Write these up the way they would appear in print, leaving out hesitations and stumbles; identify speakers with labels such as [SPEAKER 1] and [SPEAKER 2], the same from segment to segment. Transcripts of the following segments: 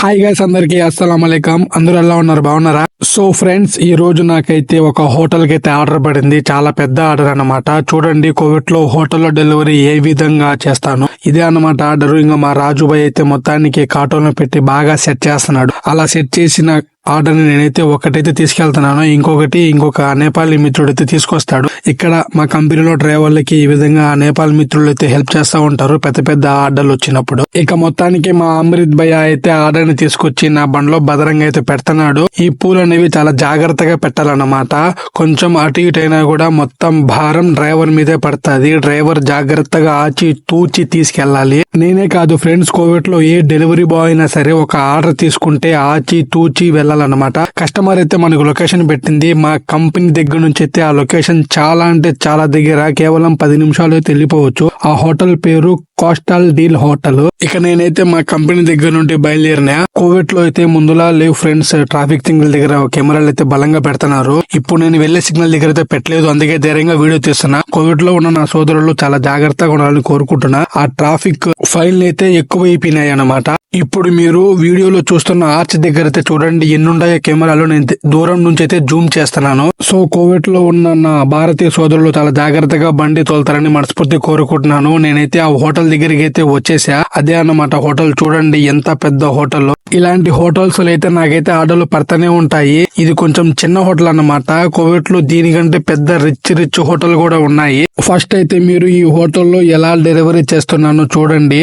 [SPEAKER 1] Hi guys, అందరికి అస్సలం అలైకం. అందరూ ఎలా ఉన్నారు? బాగున్నారా? సో ఫ్రెండ్స్, ఈ రోజు నాకైతే ఒక హోటల్ కి అయితే ఆర్డర్ పడింది. చాలా పెద్ద ఆర్డర్ అన్నమాట. చూడండి, కోవిడ్ లో హోటల్లో డెలివరీ ఏ విధంగా చేస్తాను ఇదే అన్నమాట ఆర్డర్. ఇంకా మా రాజుబాయ్ అయితే మొత్తానికి కార్టూన్ లో పెట్టి బాగా సెట్ చేస్తున్నాడు. అలా సెట్ చేసిన ఆర్డర్ ని నేనైతే ఒకటైతే తీసుకెళ్తున్నాను, ఇంకొక నేపాలీ మిత్రుడు అయితే తీసుకొస్తాడు. ఇక్కడ మా కంపెనీలో డ్రైవర్లకి ఈ విధంగా నేపాల్ మిత్రులు అయితే హెల్ప్ చేస్తూ ఉంటారు పెద్ద పెద్ద ఆర్డర్లు వచ్చినప్పుడు. ఇక మొత్తానికి మా అమృత్ భయ్య అయితే ఆర్డర్ ని తీసుకొచ్చి నా బండ్లో భద్రంగా అయితే పెడుతున్నాడు. ఈ పూలు అనేవి చాలా జాగ్రత్తగా పెట్టాలన్నమాట. కొంచెం అటు ఇటు అయినా కూడా మొత్తం భారం డ్రైవర్ మీదే పడుతుంది. డ్రైవర్ జాగ్రత్తగా ఆచి తూచి తీసుకెళ్లాలి. నేనే కాదు ఫ్రెండ్స్, కోవిడ్ లో ఏ డెలివరీ బాయ్ అయినా సరే ఒక ఆర్డర్ తీసుకుంటే ఆచి తూచి వెళ్ళాలన్నమాట. కస్టమర్ అయితే మనకు లొకేషన్ పెట్టింది. మా కంపెనీ దగ్గర నుంచి అయితే ఆ లొకేషన్ చాలా అంటే చాలా దగ్గర, కేవలం 10 నిమిషాలు అయితే వెళ్ళిపోవచ్చు. ఆ హోటల్ పేరు కోస్టల్ డీల్ హోటల్. ఇక నేనైతే మా కంపెనీ దగ్గర నుండి బయలుదేరినా. కోవిడ్ లో అయితే ముందులా లేవు ఫ్రెండ్స్. ట్రాఫిక్ సిగ్నల్ దగ్గర కెమెరాలు అయితే బలంగా పెడుతున్నారు. ఇప్పుడు నేను వెళ్లే సిగ్నల్ దగ్గర అయితే పెట్టలేదు, అందుకే ధైర్యంగా వీడియో తీస్తున్నా. కోవిడ్ లో ఉన్న నా సోదరులు చాలా జాగ్రత్తగా ఉండాలని కోరుకుంటున్నా. ఆ ట్రాఫిక్ ఫైల్ అయితే ఎక్కువ అయిపోయినాయి అన్నమాట. ఇప్పుడు మీరు వీడియోలో చూస్తున్న ఆర్చ్ దగ్గర అయితే చూడండి ఎన్నుండాయో కెమెరాలు. నేను దూరం నుంచి అయితే జూమ్ చేస్తున్నాను. సో కోవిడ్ లో ఉన్న నా భారతీయ సోదరులు చాలా జాగ్రత్తగా బండి తోలుతారని మనస్ఫూర్తి కోరుకుంటున్నాను. నేనైతే ఆ హోటల్ దగ్గరికి అయితే వచ్చేసా. అదే అన్నమాట హోటల్. చూడండి ఎంత పెద్ద హోటల్. ఇలాంటి హోటల్స్ అయితే నాకైతే ఆర్డర్లు పడతానే ఉంటాయి. ఇది కొంచెం చిన్న హోటల్ అన్నమాట. కోవిడ్ లో దీనికంటే పెద్ద రిచ్ హోటల్ కూడా ఉన్నాయి. ఫస్ట్ అయితే మీరు ఈ హోటల్లో ఎలా డెలివరీ చేస్తున్నానో చూడండి.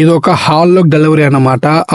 [SPEAKER 1] ఇది ఒక హాల్ లో డెలివరీ అన్నమాట.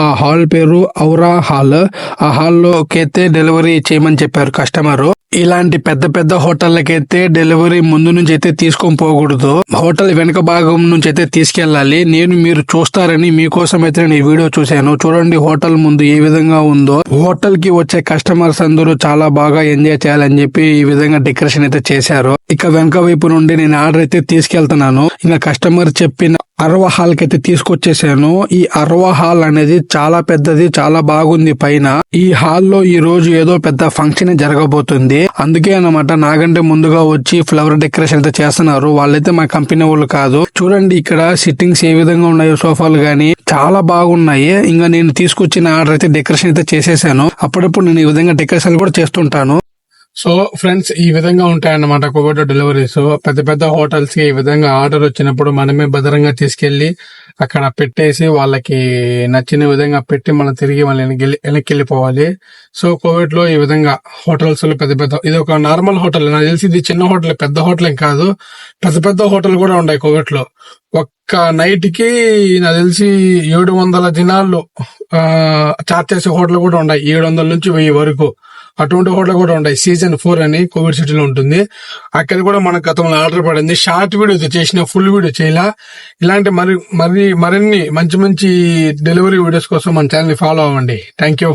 [SPEAKER 1] ఆ హాల్ పేరు ఔరా హాల్. ఆ హాల్లోకి అయితే డెలివరీ చేయమని చెప్పారు కస్టమర్. ఇలాంటి పెద్ద పెద్ద హోటళ్ళకైతే డెలివరీ ముందు నుంచి అయితే తీసుకొని పోకూడదు. హోటల్ వెనక భాగం నుంచి అయితే తీసుకెళ్లాలి. మీరు చూస్తారని మీకోసం అయితే నేను ఈ వీడియో చూశాను. చూడండి హోటల్ ముందు ఏ విధంగా ఉందో. హోటల్ కి వచ్చే కస్టమర్స్ అందరూ చాలా బాగా ఎంజాయ్ చేయాలని చెప్పి ఈ విధంగా డెకరేషన్ అయితే చేశారు. ఇక వెనక వైపు నుండి నేను ఆర్డర్ అయితే తీసుకెళ్తున్నాను. ఇంకా కస్టమర్ చెప్పిన అర్వా హాల్ కి అయితే తీసుకొచ్చేసాను. ఈ అర్వా హాల్ అనేది చాలా పెద్దది, చాలా బాగుంది పైన. ఈ హాల్లో ఈ రోజు ఏదో పెద్ద ఫంక్షన్ జరగబోతుంది. అందుకే అన్నమాట నాకంటే ముందుగా వచ్చి ఫ్లవర్ డెకరేషన్ అయితే చేస్తున్నారు. వాళ్ళైతే మా కంపెనీ వాళ్ళు కాదు. చూడండి ఇక్కడ సిట్టింగ్స్ ఏ విధంగా ఉన్నాయో, సోఫాలు గానీ చాలా బాగున్నాయి. ఇంకా నేను తీసుకొచ్చిన ఆర్డర్ అయితే డెకరేషన్ అయితే చేసేసాను. అప్పుడప్పుడు నేను ఈ విధంగా డెకరేషన్ కూడా చేస్తుంటాను. సో ఫ్రెండ్స్, ఈ విధంగా ఉంటాయన్నమాట కోవిడ్ డెలివరీస్. పెద్ద పెద్ద హోటల్స్ కి ఈ విధంగా ఆర్డర్ వచ్చినప్పుడు మనమే భద్రంగా తీసుకెళ్లి అక్కడ పెట్టేసి వాళ్ళకి నచ్చిన విధంగా పెట్టి మనం తిరిగి వెనక్కి వెళ్ళిపోవాలి. సో కోవిడ్ లో ఈ విధంగా హోటల్స్ లో పెద్ద ఇది ఒక నార్మల్ హోటల్. నాకు తెలిసి ఇది చిన్న హోటల్, పెద్ద హోటల్ ఏం కాదు. పెద్ద హోటల్ కూడా ఉన్నాయి కోవిడ్ లో. ఒక్క నైట్ కి నాకు తెలిసి 700 దినాలు చార్జ్ చేసే హోటల్ కూడా ఉన్నాయి. 700 నుంచి 1000 వరకు. అటువంటి హోటల్ కూడా ఉంటాయి. సీజన్ 4 అని కోవిడ్ సిటీలో ఉంటుంది. అక్కడ కూడా మనకు గతంలో ఆర్డర్ పడింది. షార్ట్ వీడియో చేసిన, ఫుల్ వీడియో చేయాల. ఇలాంటి మరిన్ని మంచి డెలివరీ వీడియోస్ కోసం మన ఛానల్ ని ఫాలో అవ్వండి. Thank you.